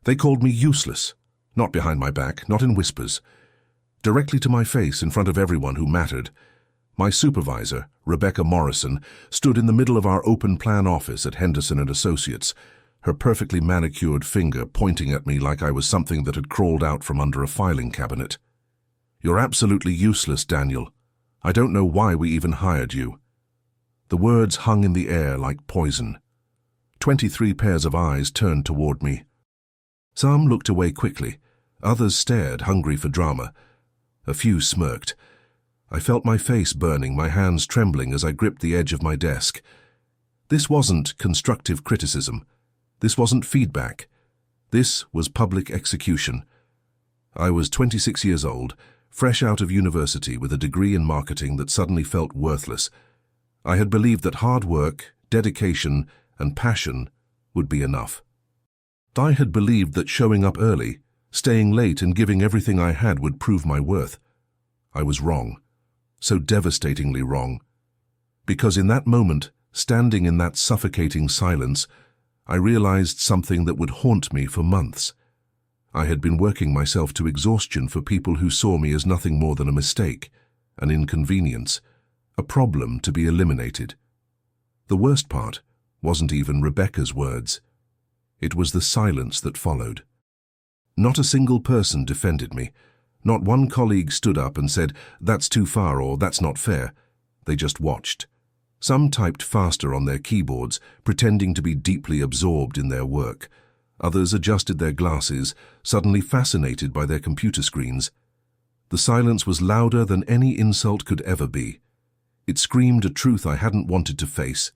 They called me useless, not behind my back, not in whispers. Directly to my face in front of everyone who mattered. My supervisor, Rebecca Morrison, stood in the middle of our open-plan office at Henderson and Associates, her perfectly manicured finger pointing at me like I was something that had crawled out from under a filing cabinet. "You're absolutely useless, Daniel. I don't know why we even hired you." The words hung in the air like poison. 23 pairs of eyes turned toward me. Some looked away quickly. Others stared, hungry for drama. A few smirked. I felt my face burning, my hands trembling as I gripped the edge of my desk. This wasn't constructive criticism. This wasn't feedback. This was public execution. I was 26 years old, fresh out of university with a degree in marketing that suddenly felt worthless. I had believed that hard work, dedication, and passion would be enough. I had believed that showing up early, staying late, and giving everything I had would prove my worth. I was wrong. So devastatingly wrong. Because in that moment, standing in that suffocating silence, I realized something that would haunt me for months. I had been working myself to exhaustion for people who saw me as nothing more than a mistake, an inconvenience, a problem to be eliminated. The worst part wasn't even Rebecca's words. It was the silence that followed. Not a single person defended me. Not one colleague stood up and said, "That's too far," or "That's not fair." They just watched. Some typed faster on their keyboards, pretending to be deeply absorbed in their work. Others adjusted their glasses, suddenly fascinated by their computer screens. The silence was louder than any insult could ever be. It screamed a truth I hadn't wanted to face.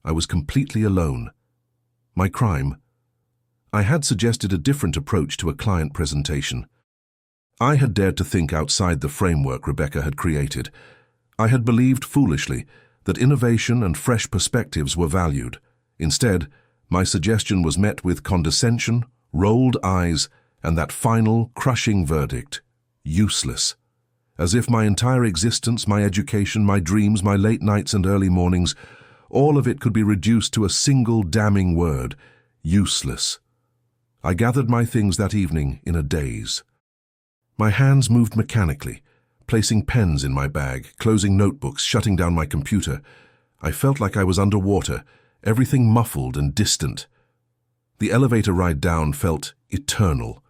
I was completely alone. My crime? I had suggested a different approach to a client presentation. I had dared to think outside the framework Rebecca had created. I had believed foolishly that innovation and fresh perspectives were valued. Instead, my suggestion was met with condescension, rolled eyes, and that final, crushing verdict: useless. As if my entire existence, my education, my dreams, my late nights and early mornings, all of it could be reduced to a single damning word: useless. I gathered my things that evening in a daze. My hands moved mechanically, placing pens in my bag, closing notebooks, shutting down my computer. I felt like I was underwater, everything muffled and distant. The elevator ride down felt eternal.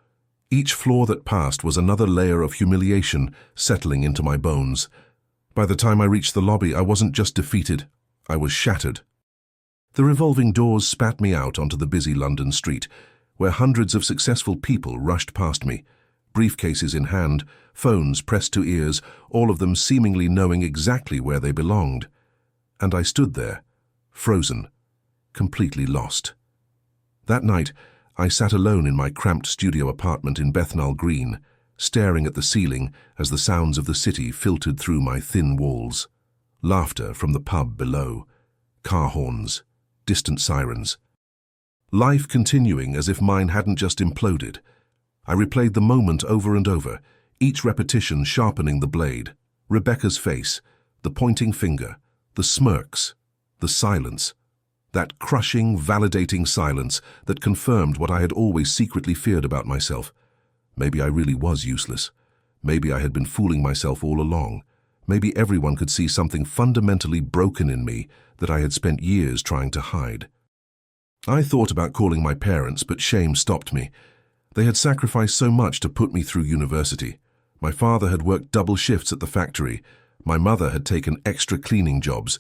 Each floor that passed was another layer of humiliation settling into my bones. By the time I reached the lobby, I wasn't just defeated, I was shattered. The revolving doors spat me out onto the busy London street, where hundreds of successful people rushed past me. Briefcases in hand, phones pressed to ears, all of them seemingly knowing exactly where they belonged. And I stood there, frozen, completely lost. That night, I sat alone in my cramped studio apartment in Bethnal Green, staring at the ceiling as the sounds of the city filtered through my thin walls. Laughter from the pub below, car horns, distant sirens. Life continuing as if mine hadn't just imploded. I replayed the moment over and over, each repetition sharpening the blade. Rebecca's face, the pointing finger, the smirks, the silence. That crushing, validating silence that confirmed what I had always secretly feared about myself. Maybe I really was useless. Maybe I had been fooling myself all along. Maybe everyone could see something fundamentally broken in me that I had spent years trying to hide. I thought about calling my parents, but shame stopped me. They had sacrificed so much to put me through university. My father had worked double shifts at the factory. My mother had taken extra cleaning jobs.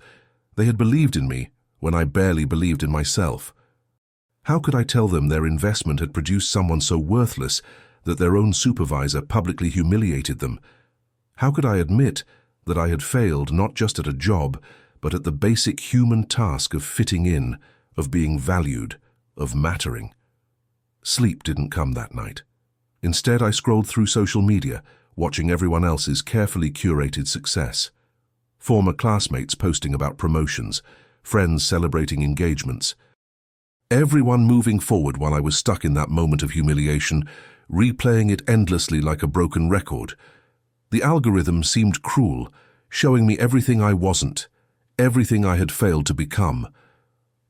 They had believed in me when I barely believed in myself. How could I tell them their investment had produced someone so worthless that their own supervisor publicly humiliated them? How could I admit that I had failed not just at a job, but at the basic human task of fitting in, of being valued, of mattering? Sleep didn't come that night. Instead, I scrolled through social media, watching everyone else's carefully curated success. Former classmates posting about promotions, friends celebrating engagements. Everyone moving forward while I was stuck in that moment of humiliation, replaying it endlessly like a broken record. The algorithm seemed cruel, showing me everything I wasn't, everything I had failed to become.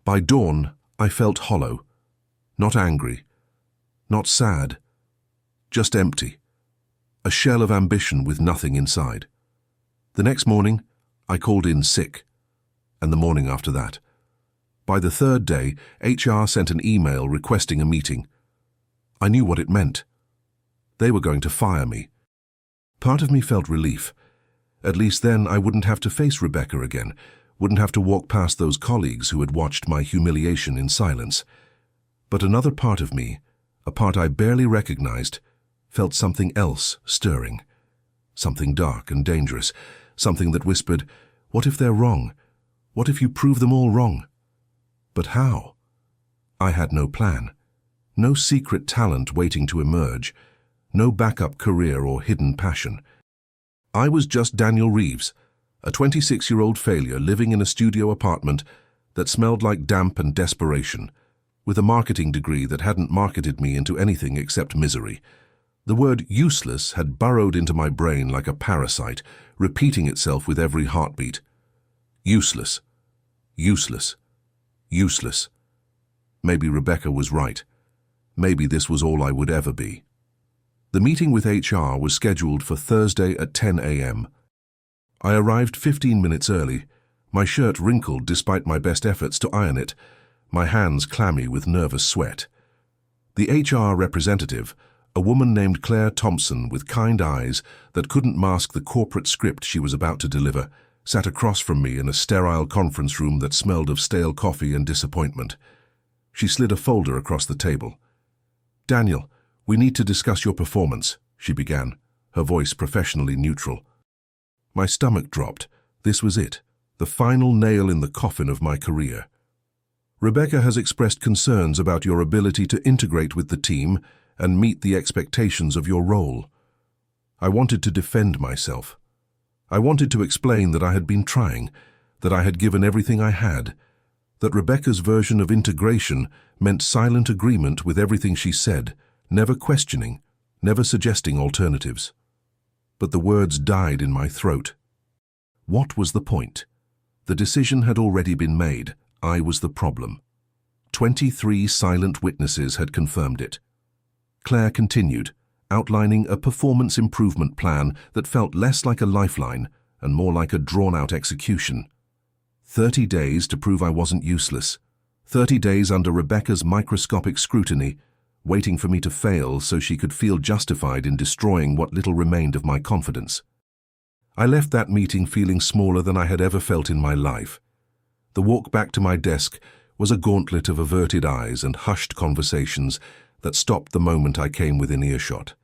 By dawn, I felt hollow, not angry, Not sad, just empty. A shell of ambition with nothing inside. The next morning, I called in sick, and the morning after that. By the third day, HR sent an email requesting a meeting. I knew what it meant. They were going to fire me. Part of me felt relief. At least then I wouldn't have to face Rebecca again, wouldn't have to walk past those colleagues who had watched my humiliation in silence. But another part of me, a part I barely recognized, felt something else stirring. Something dark and dangerous, something that whispered, what if they're wrong? What if you prove them all wrong? But how? I had no plan. No secret talent waiting to emerge. No backup career or hidden passion. I was just Daniel Reeves, a 26-year-old failure living in a studio apartment that smelled like damp and desperation, with a marketing degree that hadn't marketed me into anything except misery. The word useless had burrowed into my brain like a parasite, repeating itself with every heartbeat. Useless. Useless. Useless. Maybe Rebecca was right. Maybe this was all I would ever be. The meeting with HR was scheduled for Thursday at 10 a.m. I arrived 15 minutes early, my shirt wrinkled despite my best efforts to iron it, my hands clammy with nervous sweat. The HR representative, a woman named Claire Thompson with kind eyes that couldn't mask the corporate script she was about to deliver, sat across from me in a sterile conference room that smelled of stale coffee and disappointment. She slid a folder across the table. "Daniel, we need to discuss your performance," she began, her voice professionally neutral. My stomach dropped. This was it, the final nail in the coffin of my career. "Rebecca has expressed concerns about your ability to integrate with the team and meet the expectations of your role." I wanted to defend myself. I wanted to explain that I had been trying, that I had given everything I had, that Rebecca's version of integration meant silent agreement with everything she said, never questioning, never suggesting alternatives. But the words died in my throat. What was the point? The decision had already been made. I was the problem. 23 silent witnesses had confirmed it. Claire continued, outlining a performance improvement plan that felt less like a lifeline and more like a drawn-out execution. 30 days to prove I wasn't useless. 30 days under Rebecca's microscopic scrutiny, waiting for me to fail so she could feel justified in destroying what little remained of my confidence. I left that meeting feeling smaller than I had ever felt in my life. The walk back to my desk was a gauntlet of averted eyes and hushed conversations that stopped the moment I came within earshot.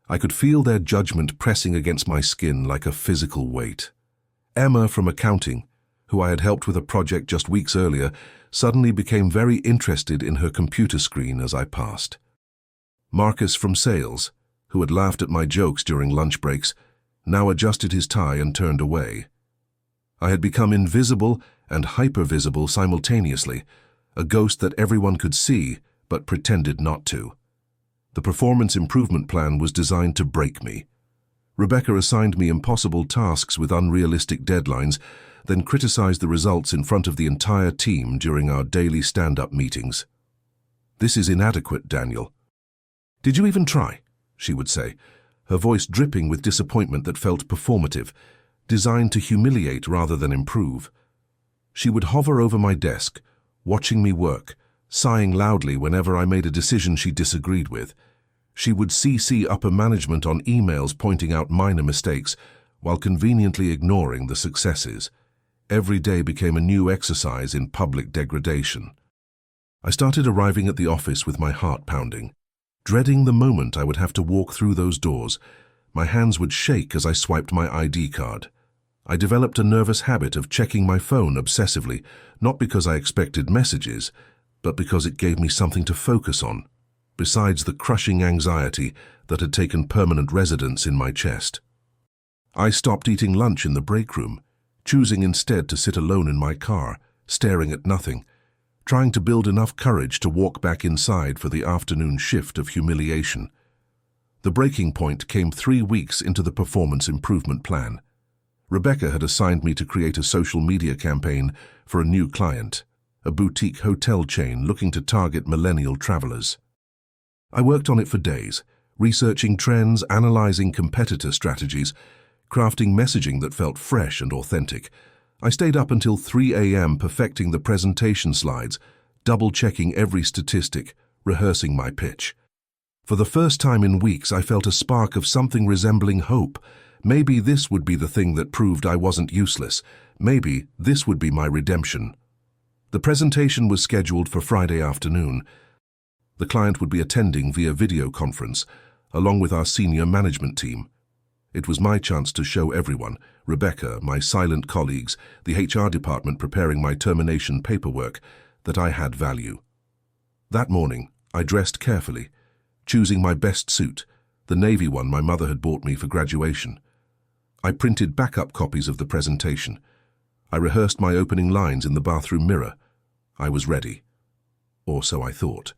I could feel their judgment pressing against my skin like a physical weight. Emma from accounting, who I had helped with a project just weeks earlier, suddenly became very interested in her computer screen as I passed. Marcus from sales, who had laughed at my jokes during lunch breaks, now adjusted his tie and turned away. I had become invisible and hypervisible simultaneously, a ghost that everyone could see but pretended not to. The performance improvement plan was designed to break me. Rebecca assigned me impossible tasks with unrealistic deadlines, then criticized the results in front of the entire team during our daily stand-up meetings. "This is inadequate, Daniel." "Did you even try?" she would say, her voice dripping with disappointment that felt performative, designed to humiliate rather than improve. She would hover over my desk, watching me work, sighing loudly whenever I made a decision she disagreed with. She would CC upper management on emails pointing out minor mistakes, while conveniently ignoring the successes. Every day became a new exercise in public degradation. I started arriving at the office with my heart pounding, dreading the moment I would have to walk through those doors. My hands would shake as I swiped my ID card. I developed a nervous habit of checking my phone obsessively, not because I expected messages, but because it gave me something to focus on, besides the crushing anxiety that had taken permanent residence in my chest. I stopped eating lunch in the break room, choosing instead to sit alone in my car, staring at nothing, trying to build enough courage to walk back inside for the afternoon shift of humiliation. The breaking point came 3 weeks into the performance improvement plan. Rebecca had assigned me to create a social media campaign for a new client, a boutique hotel chain looking to target millennial travelers. I worked on it for days, researching trends, analyzing competitor strategies, crafting messaging that felt fresh and authentic. I stayed up until 3 a.m. perfecting the presentation slides, double-checking every statistic, rehearsing my pitch. For the first time in weeks, I felt a spark of something resembling hope. Maybe this would be the thing that proved I wasn't useless. Maybe this would be my redemption. The presentation was scheduled for Friday afternoon. The client would be attending via video conference, along with our senior management team. It was my chance to show everyone, Rebecca, my silent colleagues, the HR department preparing my termination paperwork, that I had value. That morning, I dressed carefully, choosing my best suit, the navy one my mother had bought me for graduation. I printed backup copies of the presentation. I rehearsed my opening lines in the bathroom mirror. I was ready. Or so I thought.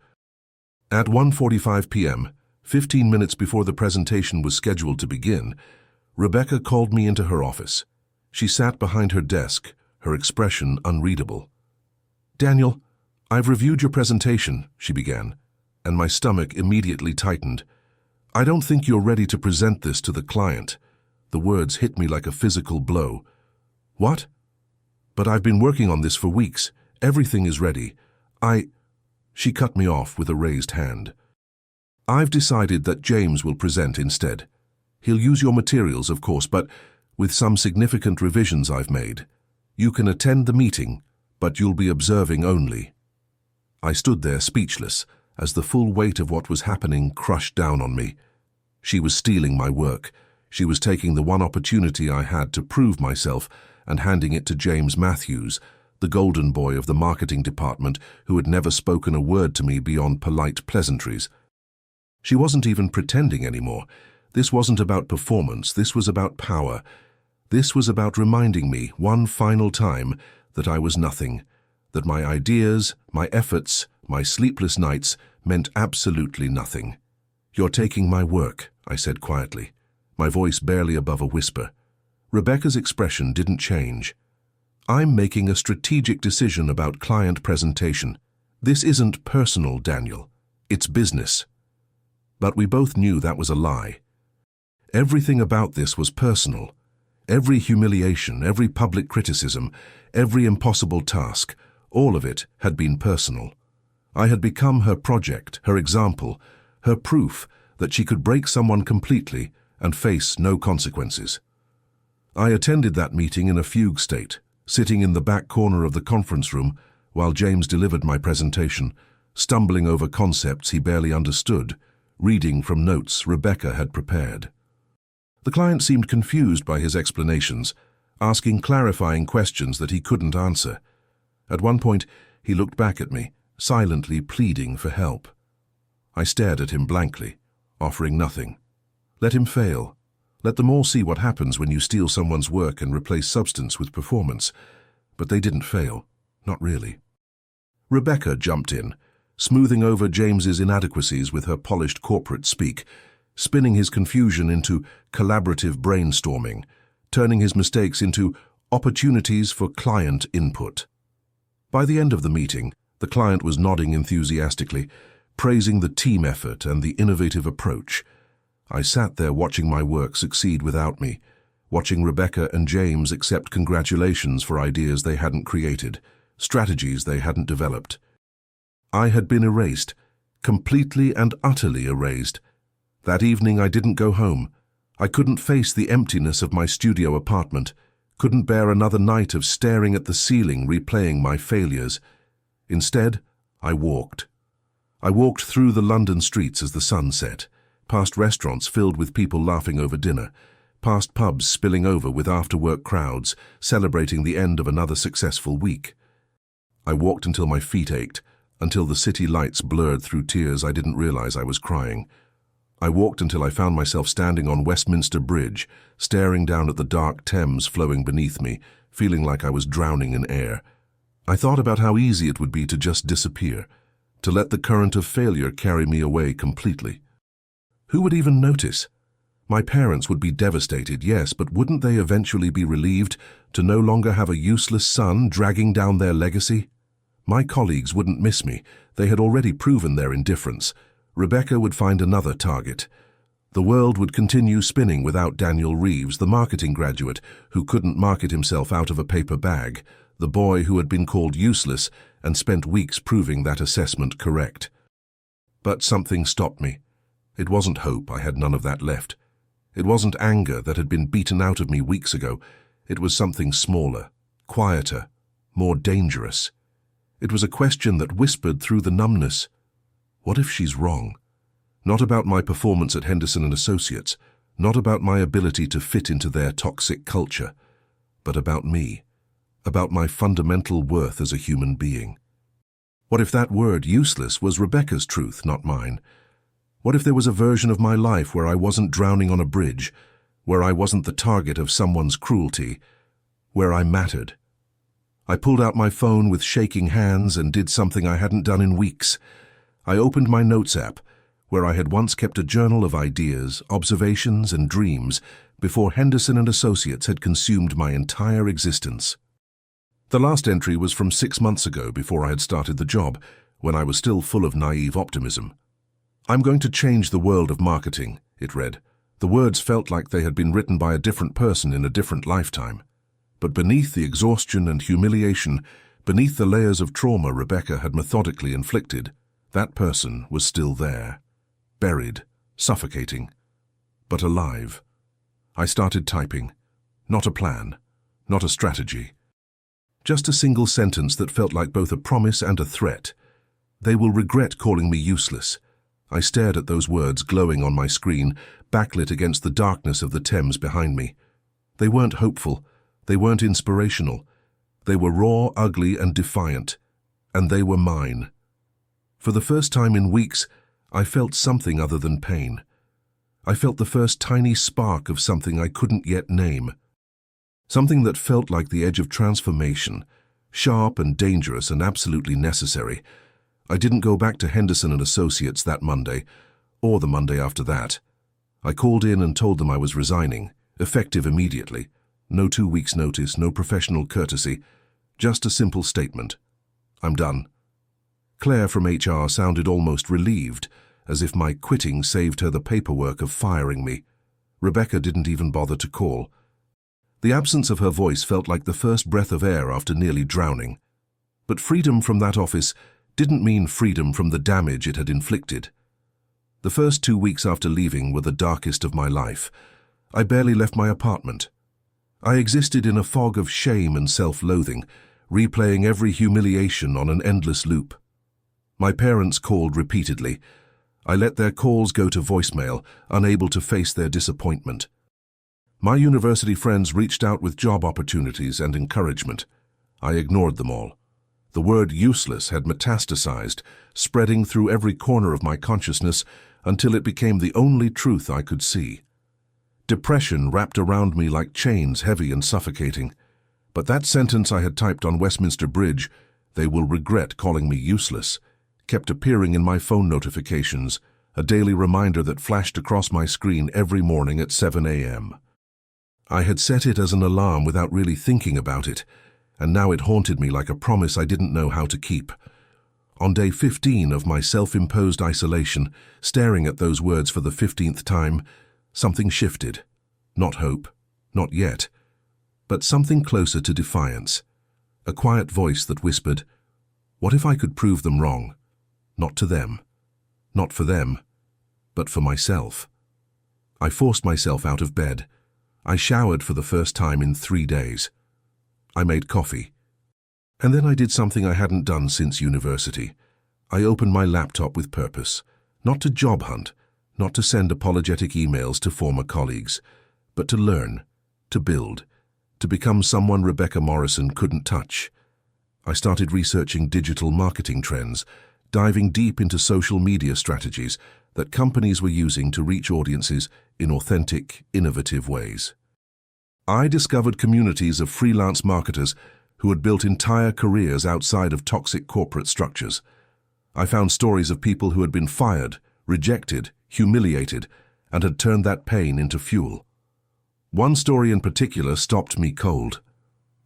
At 1:45 p.m., 15 minutes before the presentation was scheduled to begin, Rebecca called me into her office. She sat behind her desk, her expression unreadable. "Daniel, I've reviewed your presentation," she began, and my stomach immediately tightened. "I don't think you're ready to present this to the client." The words hit me like a physical blow. "What?" "But I've been working on this for weeks. Everything is ready. She cut me off with a raised hand. "I've decided that James will present instead. He'll use your materials, of course, but with some significant revisions I've made. You can attend the meeting, but you'll be observing only." I stood there speechless, as the full weight of what was happening crushed down on me. She was stealing my work. She was taking the one opportunity I had to prove myself and handing it to James Matthews, the golden boy of the marketing department who had never spoken a word to me beyond polite pleasantries. She wasn't even pretending anymore. This wasn't about performance. This was about power. This was about reminding me, one final time, that I was nothing, that my ideas, my efforts, my sleepless nights meant absolutely nothing. "You're taking my work," I said quietly, my voice barely above a whisper. Rebecca's expression didn't change. "I'm making a strategic decision about client presentation. This isn't personal, Daniel. It's business." But we both knew that was a lie. Everything about this was personal. Every humiliation, every public criticism, every impossible task, all of it had been personal. I had become her project, her example, her proof that she could break someone completely and face no consequences. I attended that meeting in a fugue state, sitting in the back corner of the conference room while James delivered my presentation, stumbling over concepts he barely understood, reading from notes Rebecca had prepared. The client seemed confused by his explanations, asking clarifying questions that he couldn't answer. At one point, he looked back at me, silently pleading for help. I stared at him blankly, offering nothing. Let him fail. Let them all see what happens when you steal someone's work and replace substance with performance. But they didn't fail. Not really. Rebecca jumped in, smoothing over James's inadequacies with her polished corporate speak, spinning his confusion into collaborative brainstorming, turning his mistakes into opportunities for client input. By the end of the meeting, the client was nodding enthusiastically, praising the team effort and the innovative approach. I sat there watching my work succeed without me, watching Rebecca and James accept congratulations for ideas they hadn't created, strategies they hadn't developed. I had been erased, completely and utterly erased. That evening I didn't go home. I couldn't face the emptiness of my studio apartment, couldn't bear another night of staring at the ceiling replaying my failures. Instead, I walked. I walked through the London streets as the sun set, past restaurants filled with people laughing over dinner, past pubs spilling over with after-work crowds celebrating the end of another successful week. I walked until my feet ached, until the city lights blurred through tears I didn't realize I was crying. I walked until I found myself standing on Westminster Bridge, staring down at the dark Thames flowing beneath me, feeling like I was drowning in air. I thought about how easy it would be to just disappear, to let the current of failure carry me away completely. Who would even notice? My parents would be devastated, yes, but wouldn't they eventually be relieved to no longer have a useless son dragging down their legacy? My colleagues wouldn't miss me. They had already proven their indifference. Rebecca would find another target. The world would continue spinning without Daniel Reeves, the marketing graduate who couldn't market himself out of a paper bag, the boy who had been called useless and spent weeks proving that assessment correct. But something stopped me. It wasn't hope, I had none of that left. It wasn't anger that had been beaten out of me weeks ago. It was something smaller, quieter, more dangerous. It was a question that whispered through the numbness. What if she's wrong? Not about my performance at Henderson and Associates, not about my ability to fit into their toxic culture, but about me, about my fundamental worth as a human being. What if that word, useless, was Rebecca's truth, not mine? What if there was a version of my life where I wasn't drowning on a bridge, where I wasn't the target of someone's cruelty, where I mattered? I pulled out my phone with shaking hands and did something I hadn't done in weeks. I opened my notes app, where I had once kept a journal of ideas, observations, and dreams before Henderson and Associates had consumed my entire existence. The last entry was from 6 months ago, before I had started the job, when I was still full of naive optimism. "I'm going to change the world of marketing," it read. The words felt like they had been written by a different person in a different lifetime. But beneath the exhaustion and humiliation, beneath the layers of trauma Rebecca had methodically inflicted, that person was still there. Buried, suffocating, but alive. I started typing. Not a plan, not a strategy. Just a single sentence that felt like both a promise and a threat. "They will regret calling me useless." I stared at those words glowing on my screen, backlit against the darkness of the Thames behind me. They weren't hopeful. They weren't inspirational. They were raw, ugly, and defiant. And they were mine. For the first time in weeks, I felt something other than pain. I felt the first tiny spark of something I couldn't yet name. Something that felt like the edge of transformation, sharp and dangerous and absolutely necessary. I didn't go back to Henderson and Associates that Monday, or the Monday after that. I called in and told them I was resigning, effective immediately. No 2 weeks' notice, no professional courtesy, just a simple statement. "I'm done." Claire from HR sounded almost relieved, as if my quitting saved her the paperwork of firing me. Rebecca didn't even bother to call. The absence of her voice felt like the first breath of air after nearly drowning. But freedom from that office didn't mean freedom from the damage it had inflicted. The first 2 weeks after leaving were the darkest of my life. I barely left my apartment. I existed in a fog of shame and self-loathing, replaying every humiliation on an endless loop. My parents called repeatedly. I let their calls go to voicemail, unable to face their disappointment. My university friends reached out with job opportunities and encouragement. I ignored them all. The word useless had metastasized, spreading through every corner of my consciousness until it became the only truth I could see. Depression wrapped around me like chains, heavy and suffocating. But that sentence I had typed on Westminster Bridge, "They will regret calling me useless," kept appearing in my phone notifications, a daily reminder that flashed across my screen every morning at 7 a.m. I had set it as an alarm without really thinking about it, and now it haunted me like a promise I didn't know how to keep. On day 15 of my self-imposed isolation, staring at those words for the 15th time, something shifted. Not hope, not yet, but something closer to defiance. A quiet voice that whispered, "What if I could prove them wrong? Not to them, not for them, but for myself." I forced myself out of bed. I showered for the first time in 3 days. I made coffee. And then I did something I hadn't done since university. I opened my laptop with purpose, not to job hunt, not to send apologetic emails to former colleagues, but to learn, to build, to become someone Rebecca Morrison couldn't touch. I started researching digital marketing trends, diving deep into social media strategies that companies were using to reach audiences in authentic, innovative ways. I discovered communities of freelance marketers who had built entire careers outside of toxic corporate structures. I found stories of people who had been fired, rejected, humiliated, and had turned that pain into fuel. One story in particular stopped me cold.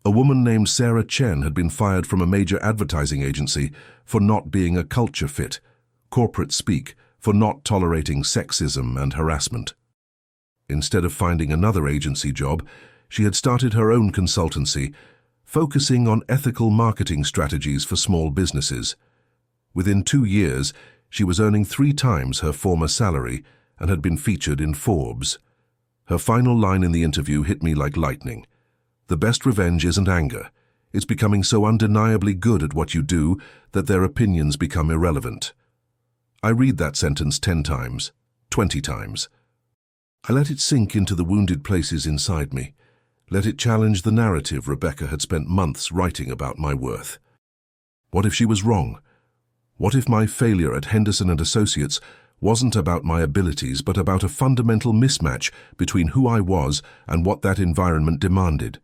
A woman named Sarah Chen had been fired from a major advertising agency for not being a culture fit, corporate speak, for not tolerating sexism and harassment. Instead of finding another agency job, she had started her own consultancy, focusing on ethical marketing strategies for small businesses. Within 2 years, she was earning 3 times her former salary and had been featured in Forbes. Her final line in the interview hit me like lightning. "The best revenge isn't anger. It's becoming so undeniably good at what you do that their opinions become irrelevant." I read that sentence 10 times, 20 times. I let it sink into the wounded places inside me. Let it challenge the narrative Rebecca had spent months writing about my worth. What if she was wrong? What if my failure at Henderson & Associates wasn't about my abilities but about a fundamental mismatch between who I was and what that environment demanded?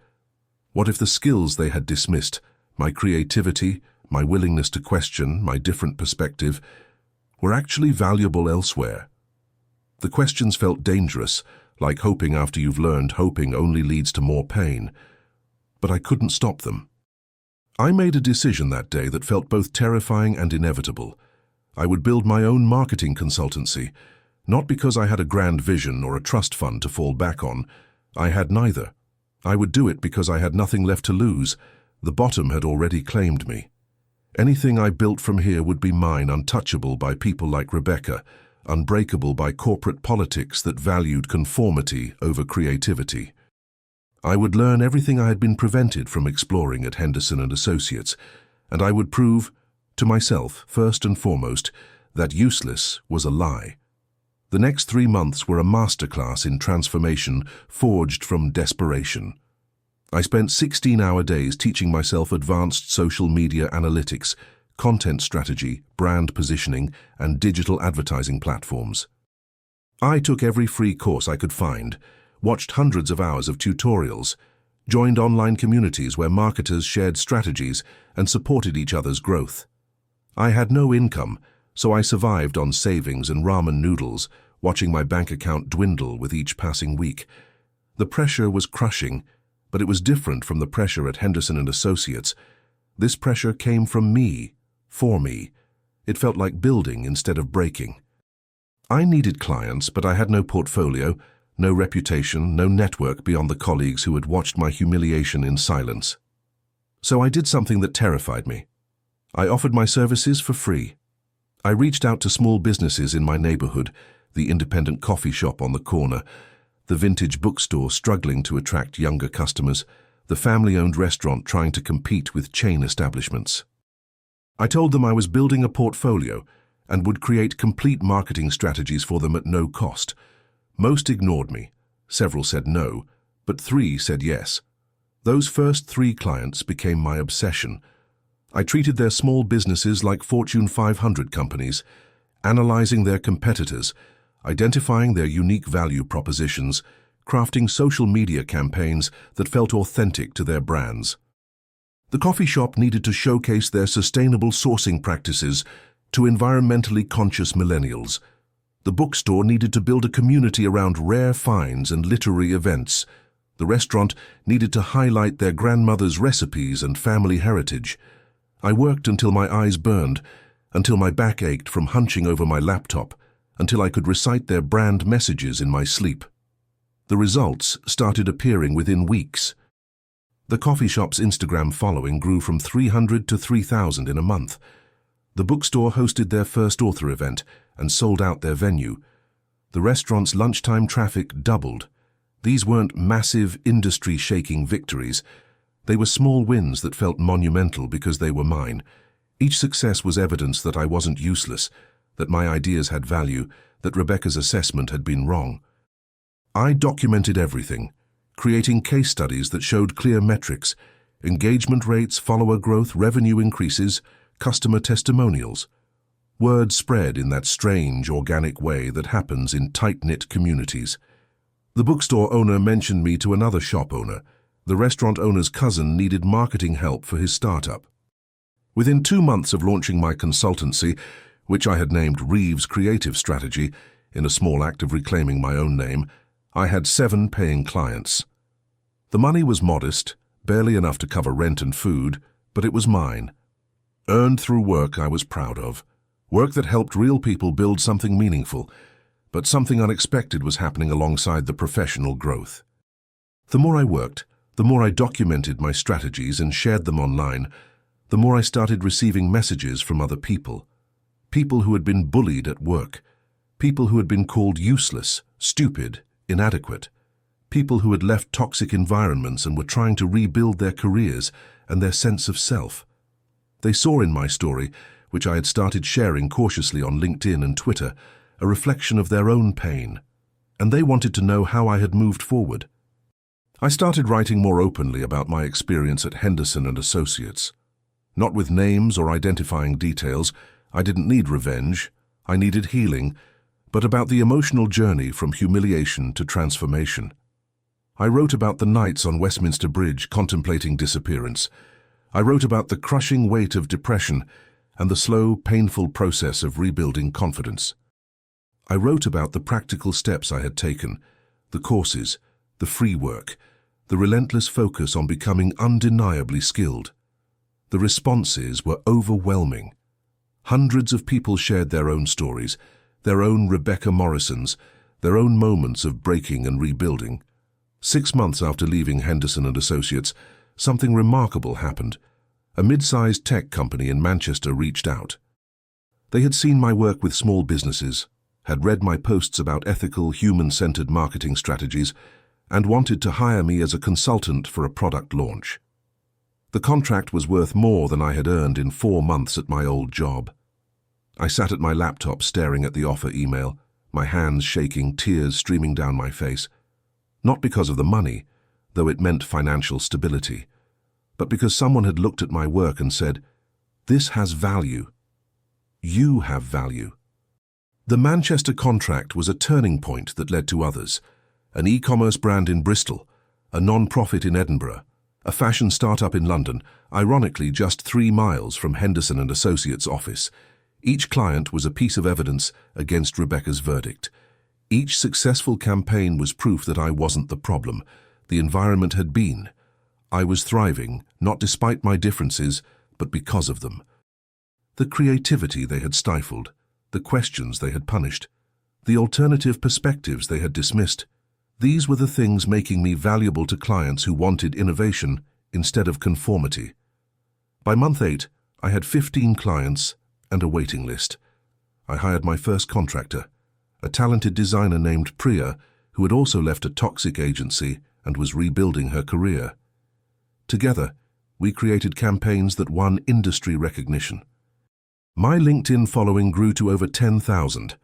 What if the skills they had dismissed, my creativity, my willingness to question, my different perspective, were actually valuable elsewhere? The questions felt dangerous, like hoping after you've learned hoping only leads to more pain. But I couldn't stop them. I made a decision that day that felt both terrifying and inevitable. I would build my own marketing consultancy, not because I had a grand vision or a trust fund to fall back on. I had neither. I would do it because I had nothing left to lose. The bottom had already claimed me. Anything I built from here would be mine, untouchable by people like Rebecca, unbreakable by corporate politics that valued conformity over creativity. I would learn everything I had been prevented from exploring at Henderson & Associates, and I would prove, to myself first and foremost, that useless was a lie. The next 3 months were a masterclass in transformation forged from desperation. I spent 16-hour days teaching myself advanced social media analytics, content strategy, brand positioning, and digital advertising platforms. I took every free course I could find, watched hundreds of hours of tutorials, joined online communities where marketers shared strategies and supported each other's growth. I had no income, so I survived on savings and ramen noodles, watching my bank account dwindle with each passing week. The pressure was crushing, but it was different from the pressure at Henderson & Associates. This pressure came from me, for me. It felt like building instead of breaking. I needed clients, but I had no portfolio, no reputation, no network beyond the colleagues who had watched my humiliation in silence. So I did something that terrified me. I offered my services for free. I reached out to small businesses in my neighborhood, the independent coffee shop on the corner, the vintage bookstore struggling to attract younger customers, the family-owned restaurant trying to compete with chain establishments. I told them I was building a portfolio and would create complete marketing strategies for them at no cost. Most ignored me. Several said no, but 3 said yes. Those first 3 clients became my obsession. I treated their small businesses like Fortune 500 companies, analyzing their competitors, identifying their unique value propositions, crafting social media campaigns that felt authentic to their brands. The coffee shop needed to showcase their sustainable sourcing practices to environmentally conscious millennials. The bookstore needed to build a community around rare finds and literary events. The restaurant needed to highlight their grandmother's recipes and family heritage. I worked until my eyes burned, until my back ached from hunching over my laptop, until I could recite their brand messages in my sleep. The results started appearing within weeks. The coffee shop's Instagram following grew from 300 to 3,000 in a month. The bookstore hosted their first author event and sold out their venue. The restaurant's lunchtime traffic doubled. These weren't massive, industry-shaking victories. They were small wins that felt monumental because they were mine. Each success was evidence that I wasn't useless, that my ideas had value, that Rebecca's assessment had been wrong. I documented everything, creating case studies that showed clear metrics: engagement rates, follower growth, revenue increases, customer testimonials. Word spread in that strange, organic way that happens in tight-knit communities. The bookstore owner mentioned me to another shop owner. The restaurant owner's cousin needed marketing help for his startup. Within 2 months of launching my consultancy, which I had named Reeves Creative Strategy, in a small act of reclaiming my own name, I had 7 paying clients. The money was modest, barely enough to cover rent and food, but it was mine. Earned through work I was proud of, Work that helped real people build something meaningful, but something unexpected was happening alongside the professional growth. The more I worked, the more I documented my strategies and shared them online, the more I started receiving messages from other people. People who had been bullied at work, people who had been called useless, stupid, inadequate, people who had left toxic environments and were trying to rebuild their careers and their sense of self. They saw in my story, which I had started sharing cautiously on LinkedIn and Twitter, a reflection of their own pain, and they wanted to know how I had moved forward. I started writing more openly about my experience at Henderson and Associates. Not with names or identifying details, I didn't need revenge, I needed healing, but about the emotional journey from humiliation to transformation. I wrote about the nights on Westminster Bridge contemplating disappearance. I wrote about the crushing weight of depression and the slow, painful process of rebuilding confidence. I wrote about the practical steps I had taken, the courses, the free work, the relentless focus on becoming undeniably skilled. The responses were overwhelming. Hundreds of people shared their own stories, their own Rebecca Morrisons, their own moments of breaking and rebuilding. 6 months after leaving Henderson and Associates, something remarkable happened. A mid-sized tech company in Manchester reached out. They had seen my work with small businesses, had read my posts about ethical, human-centered marketing strategies, and wanted to hire me as a consultant for a product launch. The contract was worth more than I had earned in 4 months at my old job. I sat at my laptop staring at the offer email, my hands shaking, tears streaming down my face. Not because of the money, though it meant financial stability, but because someone had looked at my work and said, "This has value. You have value." The Manchester contract was a turning point that led to others. An e-commerce brand in Bristol, a non-profit in Edinburgh, a fashion startup in London, ironically just 3 miles from Henderson and Associates' office. Each client was a piece of evidence against Rebecca's verdict. Each successful campaign was proof that I wasn't the problem. The environment had been. I was thriving, not despite my differences, but because of them. The creativity they had stifled, the questions they had punished, the alternative perspectives they had dismissed. These were the things making me valuable to clients who wanted innovation instead of conformity. By month 8, I had 15 clients and a waiting list. I hired my first contractor, a talented designer named Priya, who had also left a toxic agency and was rebuilding her career. Together, we created campaigns that won industry recognition. My LinkedIn following grew to over 10,000.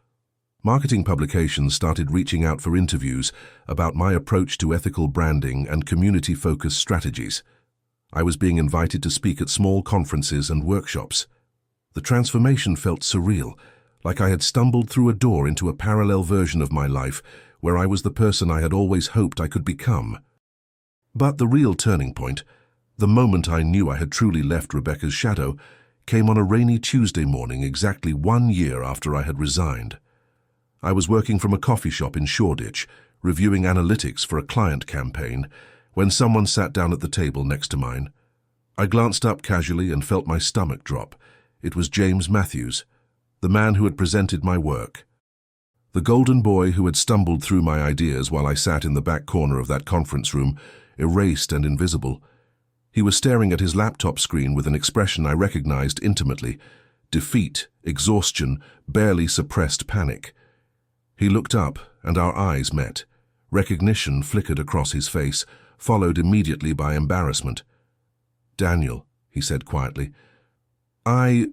Marketing publications started reaching out for interviews about my approach to ethical branding and community-focused strategies. I was being invited to speak at small conferences and workshops. The transformation felt surreal, like I had stumbled through a door into a parallel version of my life where I was the person I had always hoped I could become. But the real turning point, the moment I knew I had truly left Rebecca's shadow, came on a rainy Tuesday morning exactly 1 year after I had resigned. I was working from a coffee shop in Shoreditch, reviewing analytics for a client campaign, when someone sat down at the table next to mine. I glanced up casually and felt my stomach drop. It was James Matthews, the man who had presented my work. The golden boy who had stumbled through my ideas while I sat in the back corner of that conference room, erased and invisible. He was staring at his laptop screen with an expression I recognized intimately: defeat, exhaustion, barely suppressed panic. He looked up, and our eyes met. Recognition flickered across his face, followed immediately by embarrassment. "Daniel," he said quietly, "I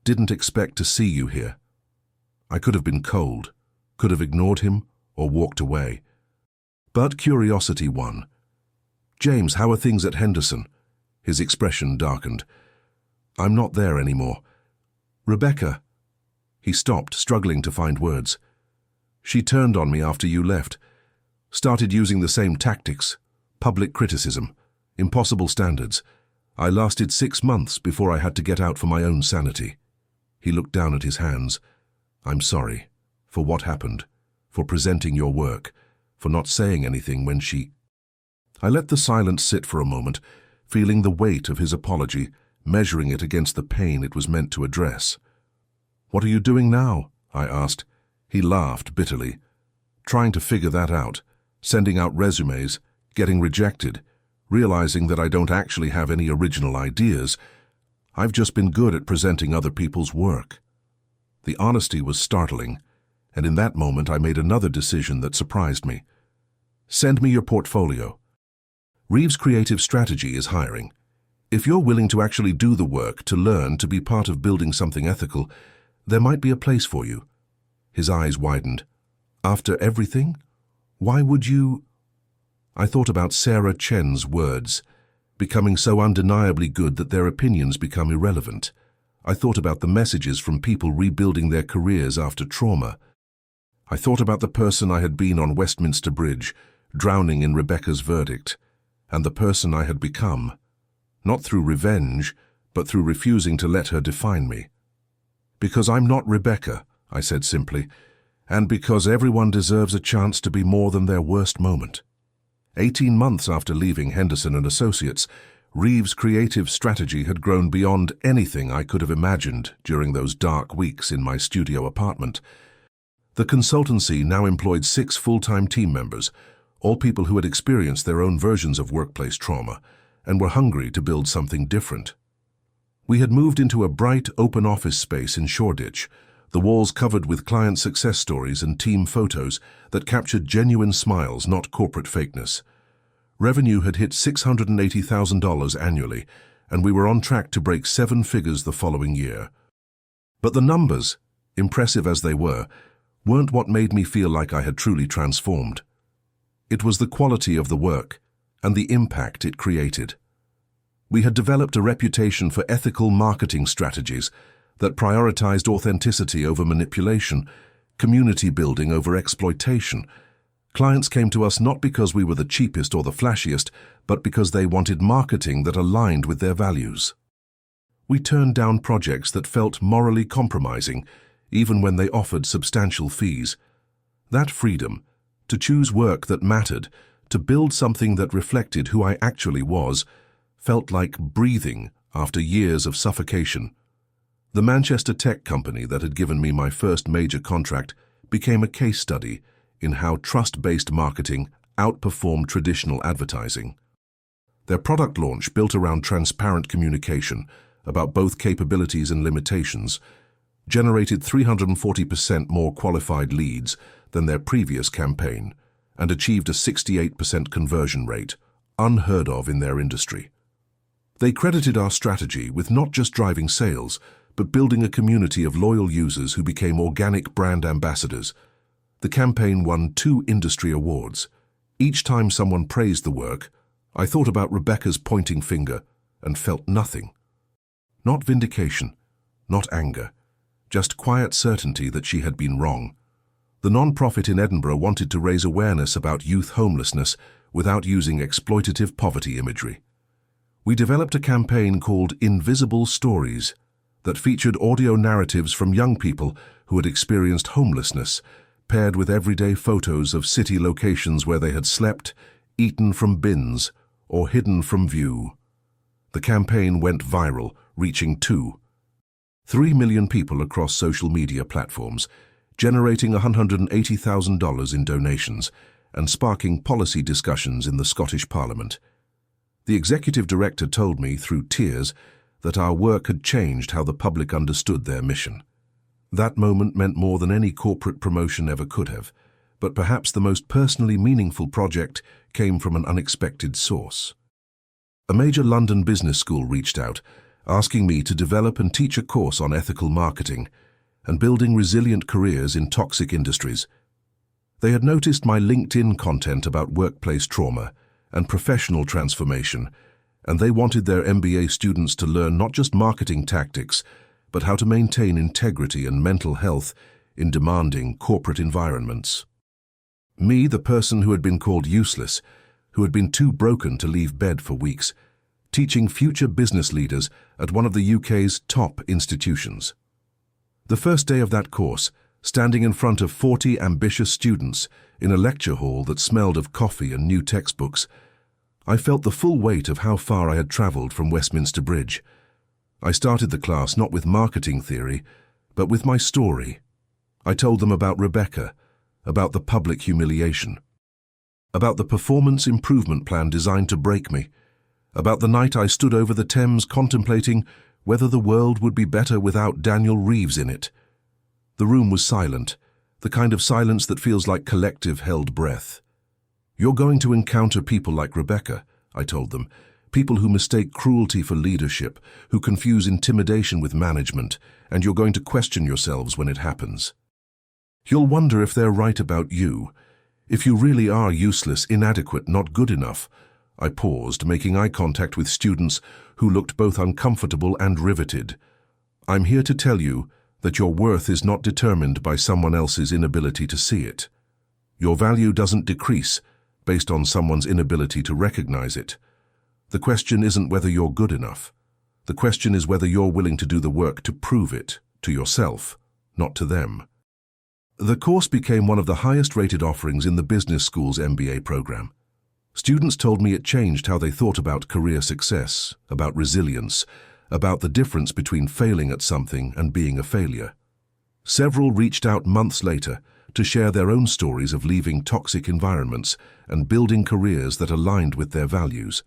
didn't expect to see you here." I could have been cold, could have ignored him or walked away. But curiosity won. "James, how are things at Henderson?" His expression darkened. "I'm not there anymore." "Rebecca." He stopped, struggling to find words. "She turned on me after you left. Started using the same tactics. Public criticism. Impossible standards. I lasted 6 months before I had to get out for my own sanity." He looked down at his hands. "I'm sorry. For what happened. For presenting your work. For not saying anything when she—" I let the silence sit for a moment, feeling the weight of his apology, measuring it against the pain it was meant to address. "What are you doing now?" I asked. He laughed bitterly. "Trying to figure that out, sending out resumes, getting rejected, realizing that I don't actually have any original ideas. I've just been good at presenting other people's work." The honesty was startling, and in that moment I made another decision that surprised me. "Send me your portfolio." Reeves Creative Strategy is hiring. If you're willing to actually do the work, to learn, to be part of building something ethical, there might be a place for you. His eyes widened. "After everything? Why would you—" I thought about Sarah Chen's words, becoming so undeniably good that their opinions become irrelevant. I thought about the messages from people rebuilding their careers after trauma. I thought about the person I had been on Westminster Bridge, drowning in Rebecca's verdict, and the person I had become, not through revenge, but through refusing to let her define me. "Because I'm not Rebecca," I said simply, "and because everyone deserves a chance to be more than their worst moment." 18 months after leaving Henderson & Associates, Reeves Creative Strategy had grown beyond anything I could have imagined during those dark weeks in my studio apartment. The consultancy now employed 6 full-time team members, all people who had experienced their own versions of workplace trauma and were hungry to build something different. We had moved into a bright, open office space in Shoreditch, the walls covered with client success stories and team photos that captured genuine smiles, not corporate fakeness. Revenue had hit $680,000 annually, and we were on track to break 7 figures the following year. But the numbers, impressive as they were, weren't what made me feel like I had truly transformed. It was the quality of the work and the impact it created. We had developed a reputation for ethical marketing strategies that prioritized authenticity over manipulation, community building over exploitation. Clients came to us not because we were the cheapest or the flashiest, but because they wanted marketing that aligned with their values. We turned down projects that felt morally compromising, even when they offered substantial fees. That freedom, to choose work that mattered, to build something that reflected who I actually was, felt like breathing after years of suffocation. The Manchester tech company that had given me my first major contract became a case study in how trust-based marketing outperformed traditional advertising. Their product launch, built around transparent communication about both capabilities and limitations, generated 340% more qualified leads than their previous campaign and achieved a 68% conversion rate, unheard of in their industry. They credited our strategy with not just driving sales, but building a community of loyal users who became organic brand ambassadors. The campaign won 2 industry awards. Each time someone praised the work, I thought about Rebecca's pointing finger and felt nothing. Not vindication, not anger, just quiet certainty that she had been wrong. The non-profit in Edinburgh wanted to raise awareness about youth homelessness without using exploitative poverty imagery. We developed a campaign called Invisible Stories that featured audio narratives from young people who had experienced homelessness, paired with everyday photos of city locations where they had slept, eaten from bins, or hidden from view. The campaign went viral, reaching 3 million people across social media platforms, generating $180,000 in donations and sparking policy discussions in the Scottish Parliament. The executive director told me, through tears, that our work had changed how the public understood their mission. That moment meant more than any corporate promotion ever could have, but perhaps the most personally meaningful project came from an unexpected source. A major London business school reached out, asking me to develop and teach a course on ethical marketing and building resilient careers in toxic industries. They had noticed my LinkedIn content about workplace trauma and professional transformation, and they wanted their MBA students to learn not just marketing tactics, but how to maintain integrity and mental health in demanding corporate environments. Me, the person who had been called useless, who had been too broken to leave bed for weeks, teaching future business leaders at one of the UK's top institutions. The first day of that course, standing in front of 40 ambitious students in a lecture hall that smelled of coffee and new textbooks, I felt the full weight of how far I had travelled from Westminster Bridge. I started the class not with marketing theory, but with my story. I told them about Rebecca, about the public humiliation, about the performance improvement plan designed to break me, about the night I stood over the Thames contemplating whether the world would be better without Daniel Reeves in it. The room was silent, the kind of silence that feels like collective held breath. "You're going to encounter people like Rebecca," I told them, "people who mistake cruelty for leadership, who confuse intimidation with management, and you're going to question yourselves when it happens. You'll wonder if they're right about you, if you really are useless, inadequate, not good enough." I paused, making eye contact with students who looked both uncomfortable and riveted. "I'm here to tell you that your worth is not determined by someone else's inability to see it. Your value doesn't decrease based on someone's inability to recognize it. The question isn't whether you're good enough. The question is whether you're willing to do the work to prove it to yourself, not to them." The course became one of the highest-rated offerings in the business school's MBA program. Students told me it changed how they thought about career success, about resilience, about the difference between failing at something and being a failure. Several reached out months later to share their own stories of leaving toxic environments and building careers that aligned with their values.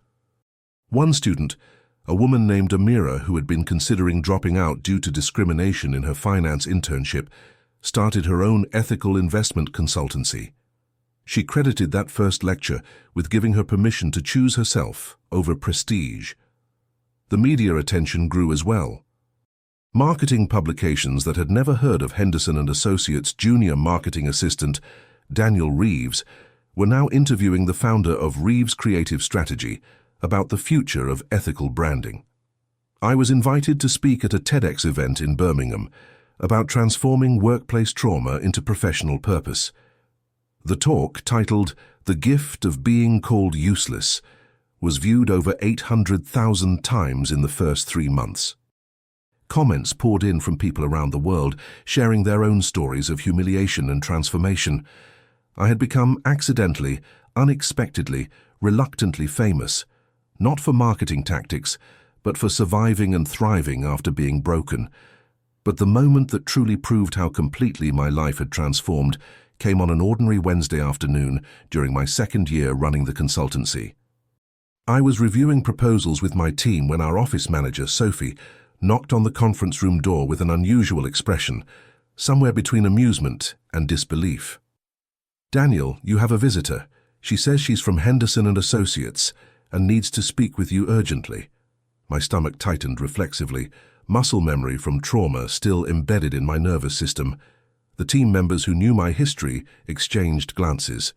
One student, a woman named Amira who had been considering dropping out due to discrimination in her finance internship, started her own ethical investment consultancy. She credited that first lecture with giving her permission to choose herself over prestige. The media attention grew as well. Marketing publications that had never heard of Henderson & Associates' junior marketing assistant, Daniel Reeves, were now interviewing the founder of Reeves Creative Strategy about the future of ethical branding. I was invited to speak at a TEDx event in Birmingham about transforming workplace trauma into professional purpose. The talk, titled "The Gift of Being Called Useless," was viewed over 800,000 times in the first 3 months. Comments poured in from people around the world, sharing their own stories of humiliation and transformation. I had become accidentally, unexpectedly, reluctantly famous, not for marketing tactics, but for surviving and thriving after being broken. But the moment that truly proved how completely my life had transformed came on an ordinary Wednesday afternoon during my second year running the consultancy. I was reviewing proposals with my team when our office manager, Sophie, knocked on the conference room door with an unusual expression, somewhere between amusement and disbelief. "Daniel, you have a visitor. She says she's from Henderson & Associates and needs to speak with you urgently." My stomach tightened reflexively, muscle memory from trauma still embedded in my nervous system. The team members who knew my history exchanged glances.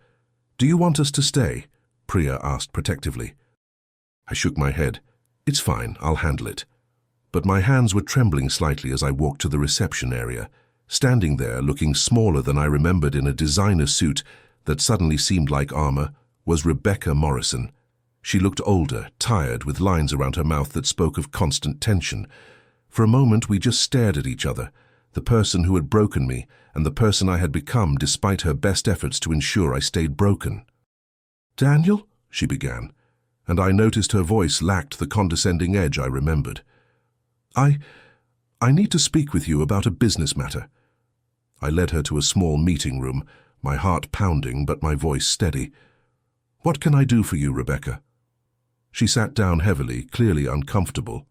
"Do you want us to stay?" Priya asked protectively. I shook my head. "It's fine, I'll handle it." But my hands were trembling slightly as I walked to the reception area. Standing there, looking smaller than I remembered in a designer suit that suddenly seemed like armor, was Rebecca Morrison. She looked older, tired, with lines around her mouth that spoke of constant tension. For a moment we just stared at each other, the person who had broken me and the person I had become despite her best efforts to ensure I stayed broken. "Daniel?" she began, and I noticed her voice lacked the condescending edge I remembered. I need to speak with you about a business matter." I led her to a small meeting room, my heart pounding but my voice steady. "What can I do for you, Rebecca?" She sat down heavily, clearly uncomfortable.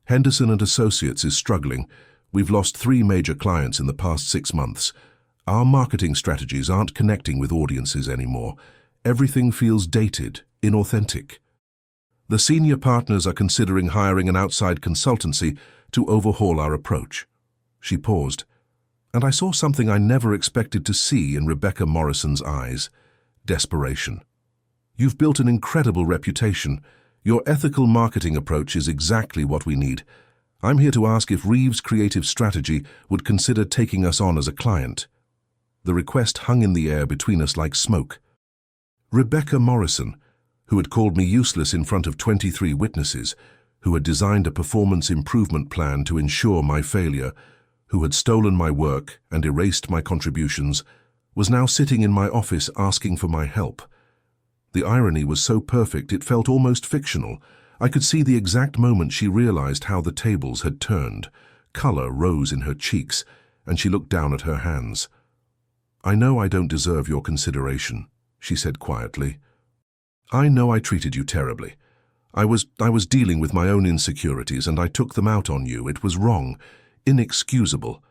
"Henderson & Associates is struggling. We've lost 3 major clients in the past 6 months. Our marketing strategies aren't connecting with audiences anymore. Everything feels dated, inauthentic. The senior partners are considering hiring an outside consultancy to overhaul our approach." She paused, and I saw something I never expected to see in Rebecca Morrison's eyes: desperation. "You've built an incredible reputation. Your ethical marketing approach is exactly what we need. I'm here to ask if Reeves Creative Strategy would consider taking us on as a client." The request hung in the air between us like smoke. Rebecca Morrison, who had called me useless in front of 23 witnesses, who had designed a performance improvement plan to ensure my failure, who had stolen my work and erased my contributions, was now sitting in my office asking for my help. The irony was so perfect it felt almost fictional. I could see the exact moment she realized how the tables had turned. Color rose in her cheeks, and she looked down at her hands. "I know I don't deserve your consideration," she said quietly. "I know I treated you terribly. I was dealing with my own insecurities, and I took them out on you. It was wrong, inexcusable.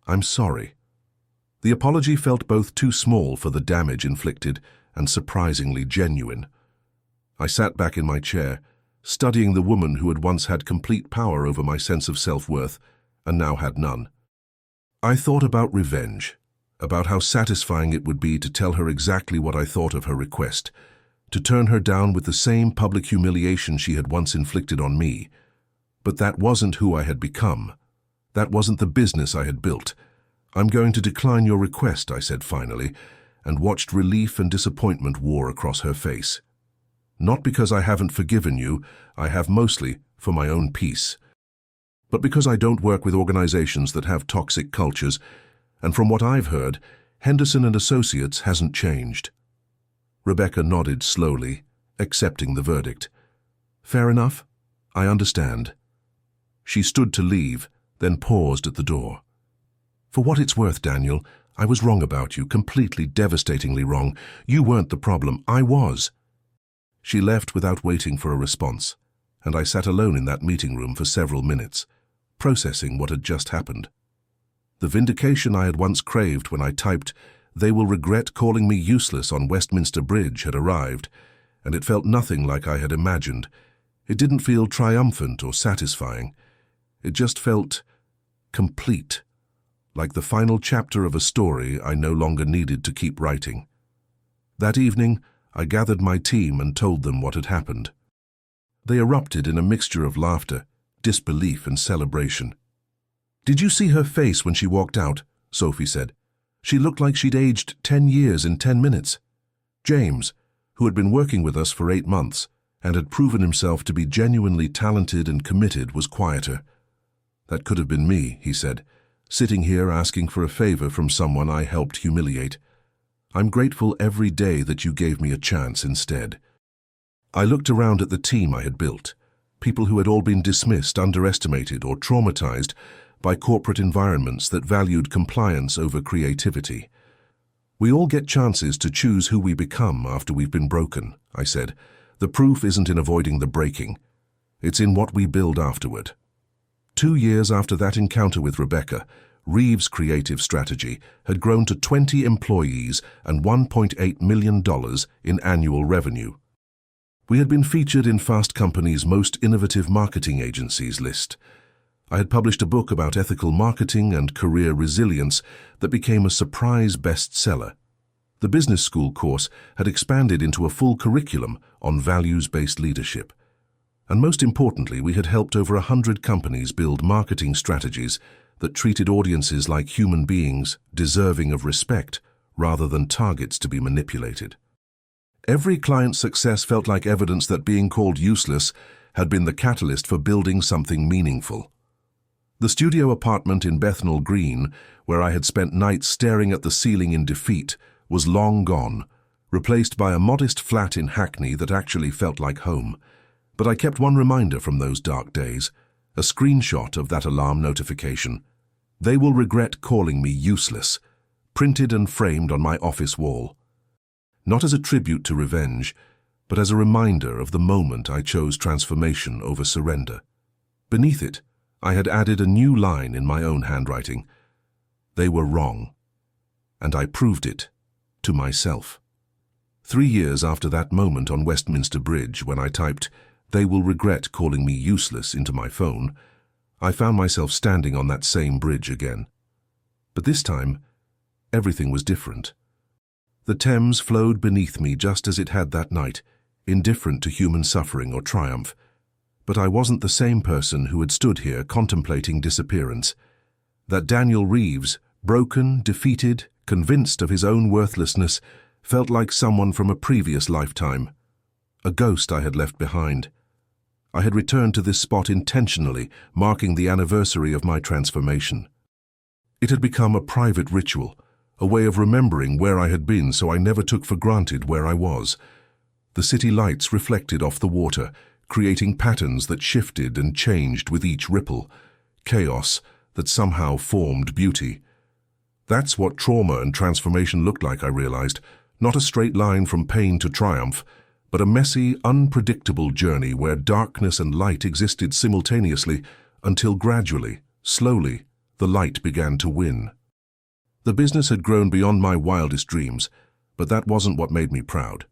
I'm sorry." The apology felt both too small for the damage inflicted and surprisingly genuine. I sat back in my chair, studying the woman who had once had complete power over my sense of self-worth and now had none. I thought about revenge, about how satisfying it would be to tell her exactly what I thought of her request, to turn her down with the same public humiliation she had once inflicted on me. But that wasn't who I had become. That wasn't the business I had built. "I'm going to decline your request," I said finally, and watched relief and disappointment war across her face. "Not because I haven't forgiven you, I have mostly for my own peace, but because I don't work with organizations that have toxic cultures, and from what I've heard, Henderson and Associates hasn't changed." Rebecca nodded slowly, accepting the verdict. "Fair enough. I understand." She stood to leave, then paused at the door. "For what it's worth, Daniel, I was wrong about you, completely devastatingly wrong. You weren't the problem, I was." She left without waiting for a response, and I sat alone in that meeting room for several minutes, processing what had just happened. The vindication I had once craved when I typed, "They will regret calling me useless" on Westminster Bridge had arrived, and it felt nothing like I had imagined. It didn't feel triumphant or satisfying. It just felt complete, like the final chapter of a story I no longer needed to keep writing. That evening, I gathered my team and told them what had happened. They erupted in a mixture of laughter, disbelief, and celebration. "Did you see her face when she walked out?" Sophie said. "She looked like she'd aged 10 years in 10 minutes. James, who had been working with us for 8 months and had proven himself to be genuinely talented and committed, was quieter. "That could have been me," he said, "sitting here asking for a favor from someone I helped humiliate. I'm grateful every day that you gave me a chance instead." I looked around at the team I had built, people who had all been dismissed, underestimated, or traumatized by corporate environments that valued compliance over creativity. "We all get chances to choose who we become after we've been broken," I said. "The proof isn't in avoiding the breaking. It's in what we build afterward." 2 years after that encounter with Rebecca, Reeves' creative strategy had grown to 20 employees and $1.8 million in annual revenue. We had been featured in Fast Company's Most Innovative Marketing Agencies list. I had published a book about ethical marketing and career resilience that became a surprise bestseller. The business school course had expanded into a full curriculum on values-based leadership. And most importantly, we had helped over 100 companies build marketing strategies that treated audiences like human beings deserving of respect rather than targets to be manipulated. Every client's success felt like evidence that being called useless had been the catalyst for building something meaningful. The studio apartment in Bethnal Green, where I had spent nights staring at the ceiling in defeat, was long gone, replaced by a modest flat in Hackney that actually felt like home. But I kept one reminder from those dark days, a screenshot of that alarm notification. "They will regret calling me useless," printed and framed on my office wall. Not as a tribute to revenge, but as a reminder of the moment I chose transformation over surrender. Beneath it, I had added a new line in my own handwriting. "They were wrong." And I proved it to myself. 3 years after that moment on Westminster Bridge, when I typed, "They will regret calling me useless" into my phone, I found myself standing on that same bridge again. But this time, everything was different. The Thames flowed beneath me just as it had that night, indifferent to human suffering or triumph. But I wasn't the same person who had stood here contemplating disappearance. That Daniel Reeves, broken, defeated, convinced of his own worthlessness, felt like someone from a previous lifetime. A ghost I had left behind. I had returned to this spot intentionally, marking the anniversary of my transformation. It had become a private ritual, a way of remembering where I had been so I never took for granted where I was. The city lights reflected off the water, creating patterns that shifted and changed with each ripple. Chaos, that somehow formed beauty. That's what trauma and transformation looked like, I realized. Not a straight line from pain to triumph, but a messy, unpredictable journey where darkness and light existed simultaneously until gradually, slowly, the light began to win. The business had grown beyond my wildest dreams, but that wasn't what made me proud.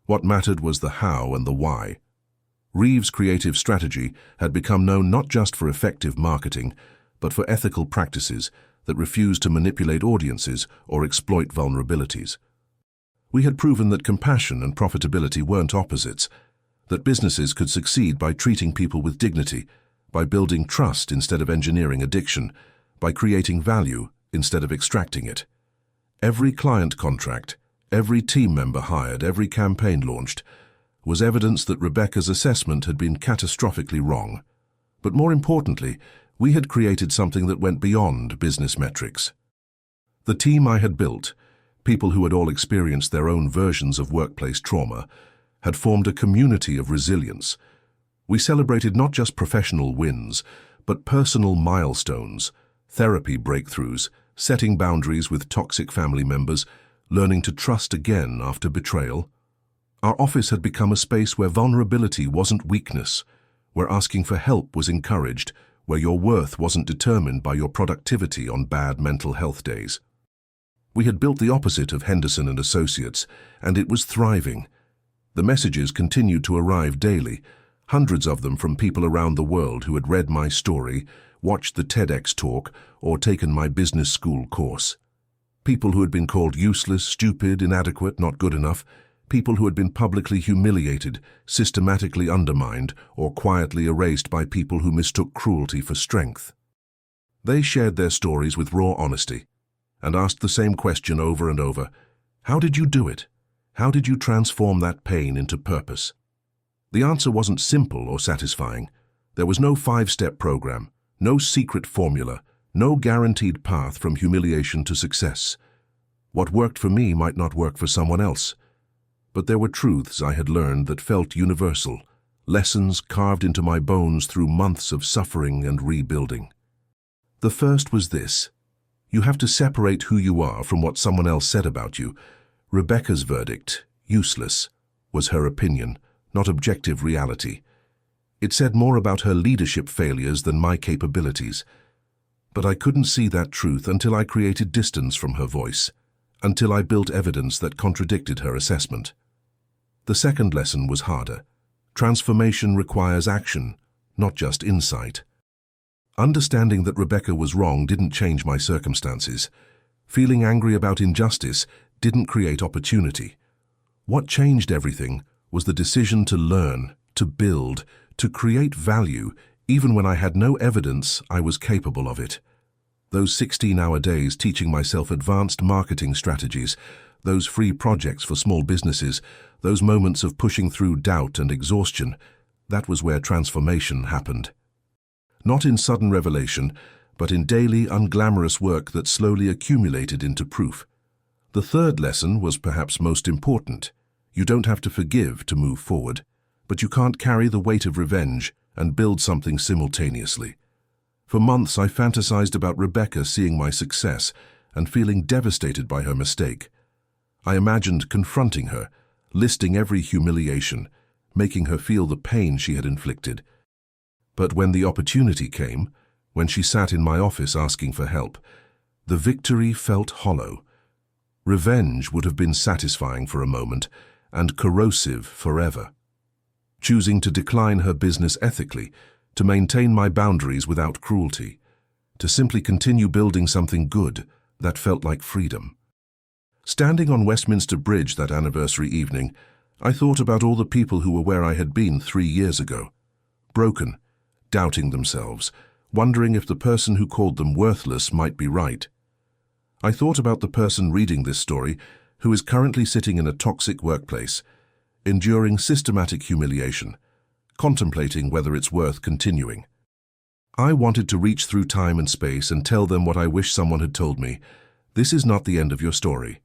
What mattered was the how and the why. Reeves' creative strategy had become known not just for effective marketing, but for ethical practices that refused to manipulate audiences or exploit vulnerabilities. We had proven that compassion and profitability weren't opposites, that businesses could succeed by treating people with dignity, by building trust instead of engineering addiction, by creating value instead of extracting it. Every client contract, every team member hired, every campaign launched, was evidence that Rebecca's assessment had been catastrophically wrong. But more importantly, we had created something that went beyond business metrics. The team I had built, people who had all experienced their own versions of workplace trauma, had formed a community of resilience. We celebrated not just professional wins, but personal milestones, therapy breakthroughs, setting boundaries with toxic family members, learning to trust again after betrayal. Our office had become a space where vulnerability wasn't weakness, where asking for help was encouraged, where your worth wasn't determined by your productivity on bad mental health days. We had built the opposite of Henderson and Associates, and it was thriving. The messages continued to arrive daily, hundreds of them from people around the world who had read my story, watched the TEDx talk, or taken my business school course. People who had been called useless, stupid, inadequate, not good enough, people who had been publicly humiliated, systematically undermined, or quietly erased by people who mistook cruelty for strength. They shared their stories with raw honesty, and asked the same question over and over: how did you do it? How did you transform that pain into purpose? The answer wasn't simple or satisfying. There was no 5-step program, no secret formula, no guaranteed path from humiliation to success. What worked for me might not work for someone else. But there were truths I had learned that felt universal, lessons carved into my bones through months of suffering and rebuilding. The first was this: you have to separate who you are from what someone else said about you. Rebecca's verdict, useless, was her opinion, not objective reality. It said more about her leadership failures than my capabilities. But I couldn't see that truth until I created distance from her voice, until I built evidence that contradicted her assessment. The second lesson was harder. Transformation requires action, not just insight. Understanding that Rebecca was wrong didn't change my circumstances. Feeling angry about injustice didn't create opportunity. What changed everything was the decision to learn, to build, to create value, even when I had no evidence I was capable of it. Those 16-hour days teaching myself advanced marketing strategies, those free projects for small businesses, those moments of pushing through doubt and exhaustion, that was where transformation happened. Not in sudden revelation, but in daily, unglamorous work that slowly accumulated into proof. The third lesson was perhaps most important. You don't have to forgive to move forward, but you can't carry the weight of revenge and build something simultaneously. For months I fantasized about Rebecca seeing my success and feeling devastated by her mistake. I imagined confronting her, listing every humiliation, making her feel the pain she had inflicted. But when the opportunity came, when she sat in my office asking for help, the victory felt hollow. Revenge would have been satisfying for a moment and corrosive forever. Choosing to decline her business ethically, to maintain my boundaries without cruelty, to simply continue building something good that felt like freedom. Standing on Westminster Bridge that anniversary evening, I thought about all the people who were where I had been 3 years ago, broken, doubting themselves, wondering if the person who called them worthless might be right. I thought about the person reading this story who is currently sitting in a toxic workplace, enduring systematic humiliation, contemplating whether it's worth continuing. I wanted to reach through time and space and tell them what I wish someone had told me. This is not the end of your story.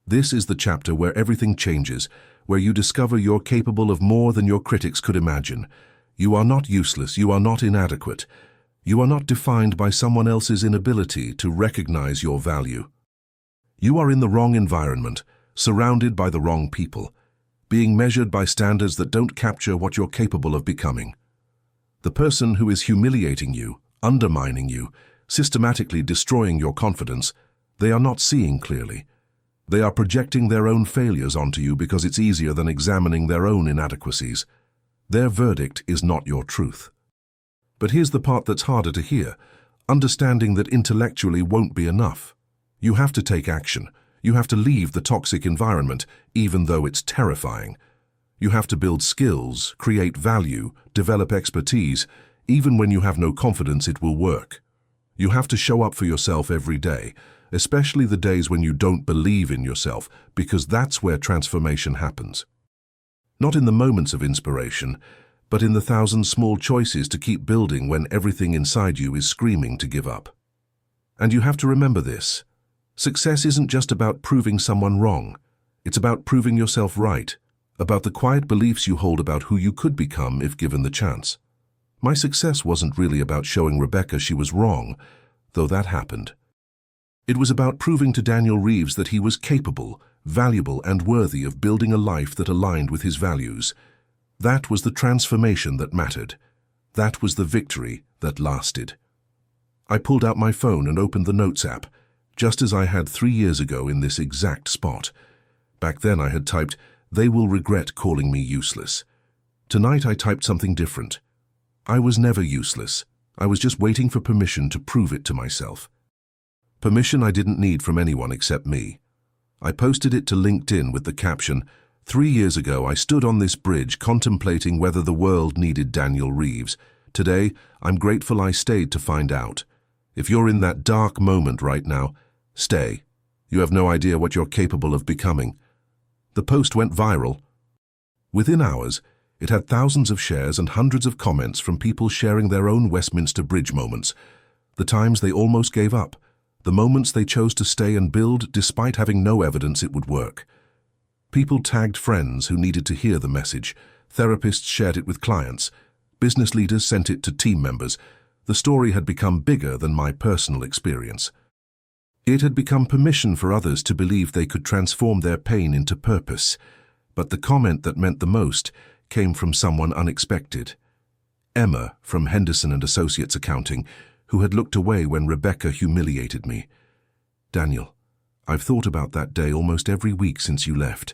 This is the chapter where everything changes, where you discover you're capable of more than your critics could imagine. You are not useless, you are not inadequate. You are not defined by someone else's inability to recognize your value. You are in the wrong environment, surrounded by the wrong people, being measured by standards that don't capture what you're capable of becoming. The person who is humiliating you, undermining you, systematically destroying your confidence, they are not seeing clearly. They are projecting their own failures onto you because it's easier than examining their own inadequacies. Their verdict is not your truth. But here's the part that's harder to hear. Understanding that intellectually won't be enough. You have to take action. You have to leave the toxic environment, even though it's terrifying. You have to build skills, create value, develop expertise, even when you have no confidence it will work. You have to show up for yourself every day, especially the days when you don't believe in yourself, because that's where transformation happens. Not in the moments of inspiration, but in the thousand small choices to keep building when everything inside you is screaming to give up. And you have to remember this. Success isn't just about proving someone wrong. It's about proving yourself right, about the quiet beliefs you hold about who you could become if given the chance. My success wasn't really about showing Rebecca she was wrong, though that happened. It was about proving to Daniel Reeves that he was capable, valuable, and worthy of building a life that aligned with his values. That was the transformation that mattered. That was the victory that lasted. I pulled out my phone and opened the Notes app, just as I had 3 years ago in this exact spot. Back then I had typed, "They will regret calling me useless." Tonight I typed something different. I was never useless. I was just waiting for permission to prove it to myself. Permission I didn't need from anyone except me. I posted it to LinkedIn with the caption, "3 years ago I stood on this bridge contemplating whether the world needed Daniel Reeves. Today, I'm grateful I stayed to find out." If you're in that dark moment right now, stay. You have no idea what you're capable of becoming. The post went viral. Within hours, it had thousands of shares and hundreds of comments from people sharing their own Westminster Bridge moments, the times they almost gave up, the moments they chose to stay and build despite having no evidence it would work. People tagged friends who needed to hear the message, therapists shared it with clients, business leaders sent it to team members. The story had become bigger than my personal experience. It had become permission for others to believe they could transform their pain into purpose. But the comment that meant the most came from someone unexpected. Emma from Henderson and Associates Accounting, who had looked away when Rebecca humiliated me. "Daniel, I've thought about that day almost every week since you left.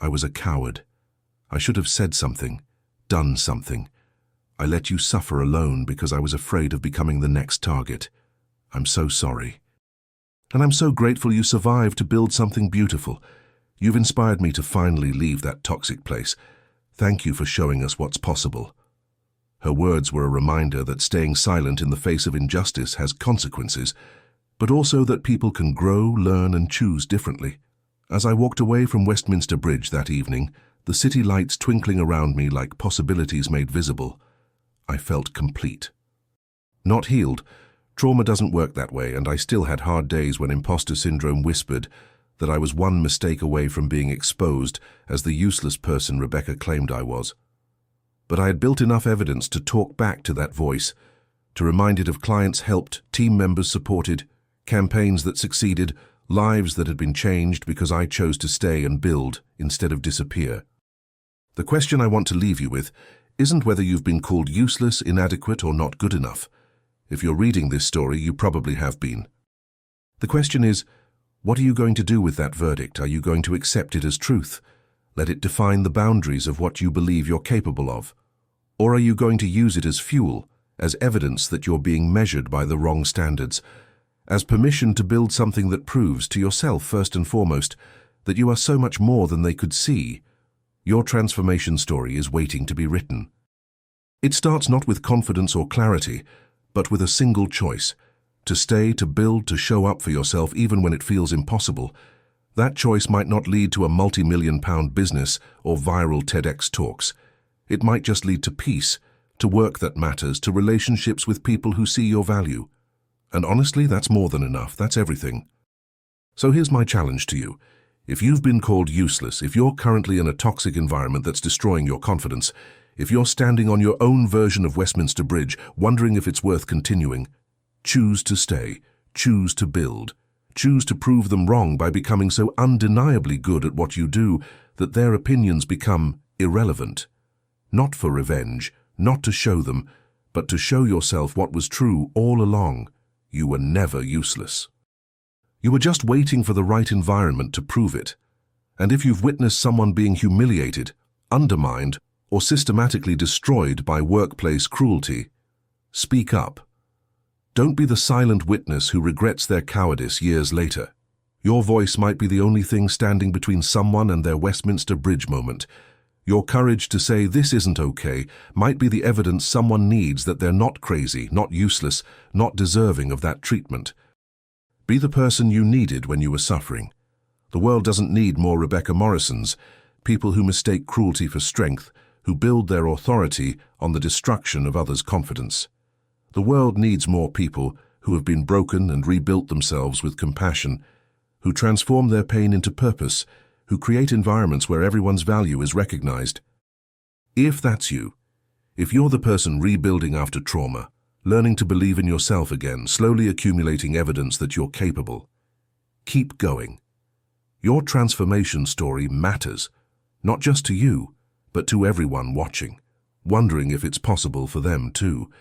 I was a coward. I should have said something, done something. I let you suffer alone because I was afraid of becoming the next target. I'm so sorry. And I'm so grateful you survived to build something beautiful. You've inspired me to finally leave that toxic place. Thank you for showing us what's possible." Her words were a reminder that staying silent in the face of injustice has consequences, but also that people can grow, learn, and choose differently. As I walked away from Westminster Bridge that evening, the city lights twinkling around me like possibilities made visible, I felt complete. Not healed. Trauma doesn't work that way, and I still had hard days when imposter syndrome whispered that I was one mistake away from being exposed as the useless person Rebecca claimed I was. But I had built enough evidence to talk back to that voice, to remind it of clients helped, team members supported, campaigns that succeeded, lives that had been changed because I chose to stay and build instead of disappear. The question I want to leave you with isn't whether you've been called useless, inadequate, or not good enough. If you're reading this story, you probably have been. The question is, what are you going to do with that verdict? Are you going to accept it as truth? Let it define the boundaries of what you believe you're capable of? Or are you going to use it as fuel, as evidence that you're being measured by the wrong standards, as permission to build something that proves to yourself first and foremost that you are so much more than they could see? Your transformation story is waiting to be written. It starts not with confidence or clarity, but with a single choice: to stay, to build, to show up for yourself even when it feels impossible. That choice might not lead to a multi-million-pound business or viral TEDx talks. It might just lead to peace, to work that matters, to relationships with people who see your value. And honestly, that's more than enough. That's everything. So here's my challenge to you. If you've been called useless, if you're currently in a toxic environment that's destroying your confidence, If you're standing on your own version of Westminster Bridge, wondering if it's worth continuing, choose to stay, choose to build, choose to prove them wrong by becoming so undeniably good at what you do that their opinions become irrelevant. Not for revenge, not to show them, but to show yourself what was true all along. You were never useless. You were just waiting for the right environment to prove it. And if you've witnessed someone being humiliated, undermined, or systematically destroyed by workplace cruelty, speak up. Don't be the silent witness who regrets their cowardice years later. Your voice might be the only thing standing between someone and their Westminster Bridge moment. Your courage to say this isn't okay might be the evidence someone needs that they're not crazy, not useless, not deserving of that treatment. Be the person you needed when you were suffering. The world doesn't need more Rebecca Morrisons, people who mistake cruelty for strength, who build their authority on the destruction of others' confidence. The world needs more people who have been broken and rebuilt themselves with compassion, who transform their pain into purpose, who create environments where everyone's value is recognized. If that's you, if you're the person rebuilding after trauma, learning to believe in yourself again, slowly accumulating evidence that you're capable, keep going. Your transformation story matters, not just to you, but to everyone watching, wondering if it's possible for them too.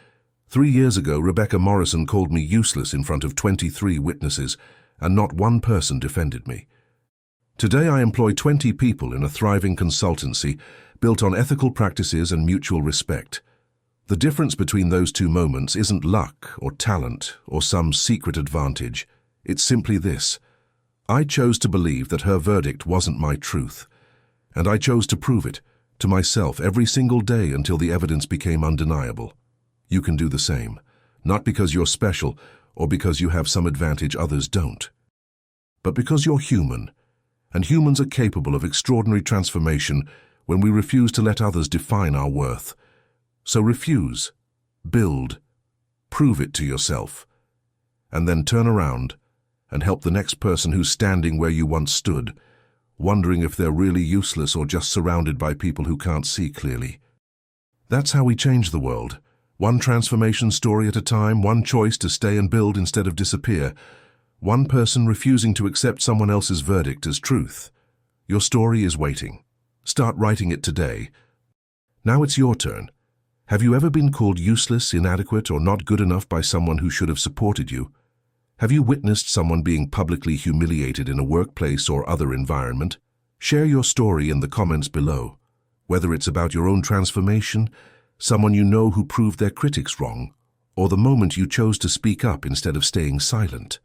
3 years ago, Rebecca Morrison called me useless in front of 23 witnesses, and not one person defended me. Today I employ 20 people in a thriving consultancy built on ethical practices and mutual respect. The difference between those two moments isn't luck or talent or some secret advantage. It's simply this. I chose to believe that her verdict wasn't my truth, and I chose to prove it to myself every single day until the evidence became undeniable. You can do the same, not because you're special or because you have some advantage others don't, but because you're human, and humans are capable of extraordinary transformation when we refuse to let others define our worth. So refuse, build, prove it to yourself, and then turn around and help the next person who's standing where you once stood, wondering if they're really useless or just surrounded by people who can't see clearly. That's how we change the world. One transformation story at a time, one choice to stay and build instead of disappear, one person refusing to accept someone else's verdict as truth. Your story is waiting. Start writing it today. Now it's your turn. Have you ever been called useless, inadequate, or not good enough by someone who should have supported you? Have you witnessed someone being publicly humiliated in a workplace or other environment? Share your story in the comments below, whether it's about your own transformation, someone you know who proved their critics wrong, or the moment you chose to speak up instead of staying silent.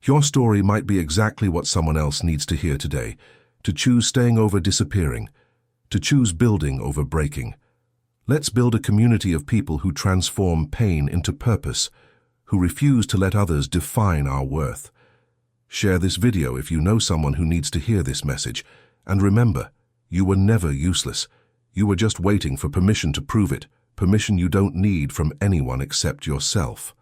Your story might be exactly what someone else needs to hear today, to choose staying over disappearing, to choose building over breaking. Let's build a community of people who transform pain into purpose, who refuse to let others define our worth. Share this video if you know someone who needs to hear this message. And remember, you were never useless. You were just waiting for permission to prove it, permission you don't need from anyone except yourself.